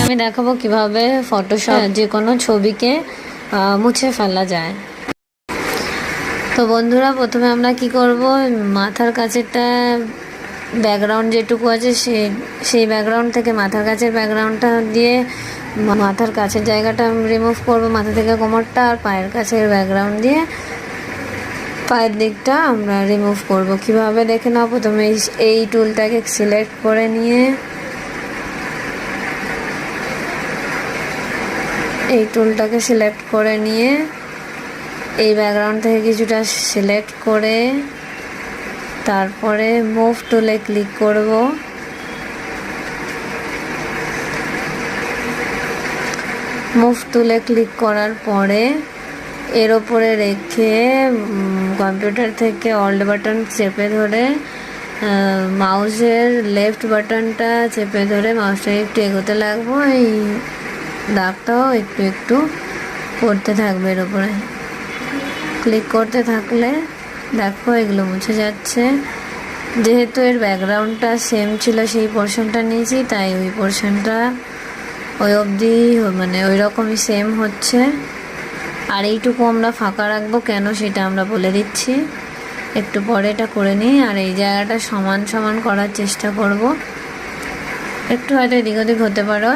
আমি দেখাবো কিভাবে ফটোশপ যে কোনো ছবিকে মুছে ফেলা যায়। তো বন্ধুরা, প্রথমে আমরা কি করব, মাথার কাছেরটা ব্যাকগ্রাউন্ড যেটুকু আছে সেই ব্যাকগ্রাউন্ড থেকে মাথার কাছের ব্যাকগ্রাউন্ডটা দিয়ে মাথার কাছের জায়গাটা রিমুভ করব, মাথা থেকে কোমরটা, আর পায়ের কাছের ব্যাকগ্রাউন্ড দিয়ে পায়ের দিকটা আমরা রিমুভ করব। কিভাবে দেখে নাও। প্রথমে এই টুলটাকে সিলেক্ট করে নিয়ে এই ব্যাকগ্রাউন্ড থেকে কিছুটা সিলেক্ট করে তারপরে মুভ টুলে ক্লিক করব। মুভ টুলে ক্লিক করার পরে এর ওপরে রেখে কম্পিউটার থেকে অল্ট বাটন চেপে ধরে মাউসের লেফট বাটনটা চেপে ধরে মাউসটাকে একটু এগোতে লাগবো। এই দাগটাও একটু একটু পড়তে থাকবে, এর ওপরে ক্লিক করতে থাকলে দেখো এগুলো মুছে যাচ্ছে। যেহেতু এর ব্যাকগ্রাউন্ডটা সেম ছিল, সেই পোর্শনটা নিয়েছি, তাই ওই পোর্শনটা ওই অবধি মানে ওই রকমই সেম হচ্ছে। আর এইটুকু আমরা ফাঁকা রাখবো কেন সেটা আমরা বলে দিচ্ছি, একটু পরে এটা করে নিই। আর এই জায়গাটা সমান সমান করার চেষ্টা করব। একটু হয়তো এদিক ওদিক হতে পারো,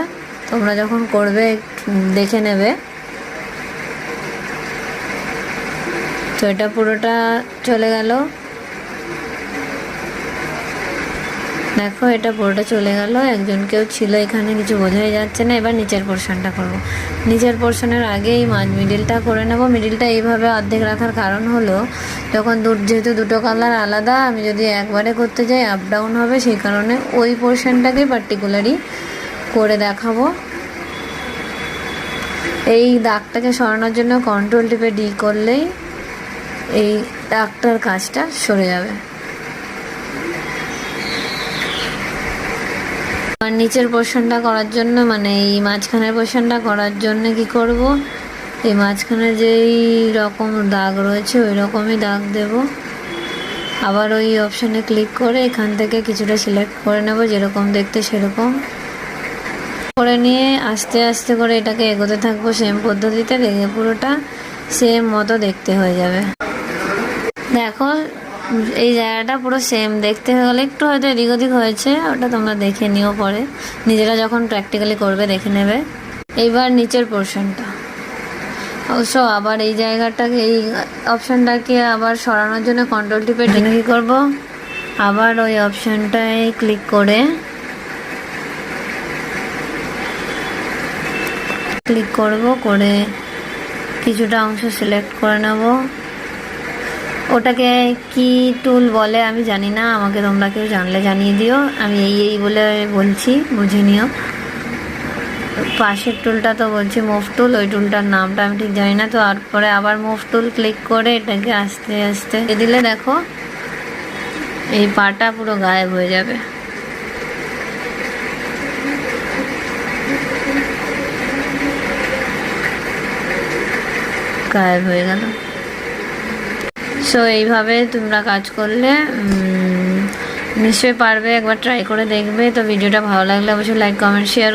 তোমরা যখন করবে দেখে নেবে। তো এটা পুরোটা চলে গেল, দেখো এটা পুরোটা চলে গেল। একজন কেউ ছিল এখানে, কিছু বোঝাই যাচ্ছে না। এবার নিচের পোর্শনটা করব। নিচের পোর্শনের আগে এই মিডিলটা করে নেব। মিডিলটা এইভাবে অর্ধেক রাখার কারণ হলো, যখন যেহেতু দুটো কালার আলাদা, আমি যদি একবারে করতে যাই আপ ডাউন হবে, সেই কারণে ওই পোর্শনটাকেই পার্টিকুলারই করে দেখাবো। এই দাগটাকে সরানোর জন্য কন্ট্রোল টিপে ডি করলেই এই দাগটার কাজটা সরে যাবে। আর নিচের পোর্শনটা করার জন্য, মানে এই মাঝখানের পোর্শনটা করার জন্য কি করব, এই মাঝখানে যেই রকম দাগ রয়েছে ওই রকমই দাগ দেব। আবার ওই অপশানে ক্লিক করে এখান থেকে কিছুটা সিলেক্ট করে নেব, যেরকম দেখতে সেরকম করে নিয়ে আস্তে আস্তে করে এটাকে এগোতে থাকবো সেম পদ্ধতিতে। দেখে পুরোটা সেম মতো দেখতে হয়ে যাবে। দেখো এই জায়গাটা পুরো সেম দেখতে হলে একটু হয়তো এদিক ওদিক হয়েছে, ওটা তোমরা দেখে নিও, পরে নিজেরা যখন প্র্যাকটিক্যালি করবে দেখে নেবে। এইবার নিচের পোর্শনটা অবশ্য আবার এই জায়গাটাকে, এই অপশানটাকে আবার সরানোর জন্য কন্ট্রোল টিপে কী করবো, আবার ওই অপশানটায় ক্লিক করে করে কিছুটা অংশ সিলেক্ট করে নেব। ওটাকে কি টুল বলে আমি জানি না, আমাকে তোমরা কেউ জানলে জানিয়ে দিও। আমি এই বলে বলছি, বুঝে নিও। পাশের টুলটা তো বলছি মুভ টুল, ওই টুলটার নামটা আমি ঠিক জানি না। তো তারপরে আবার মুভ টুল ক্লিক করে এটাকে আস্তে আস্তে দিলে দেখো এই পাটা পুরো গায়েব হয়ে যাবে। গায়েব হয়ে গেল। সো এইভাবে তোমরা কাজ করলে নিশ্চয়ই পারবে, একবার ট্রাই করে দেখবে। তো ভিডিওটা ভালো লাগলে অবশ্যই লাইক কমেন্ট শেয়ার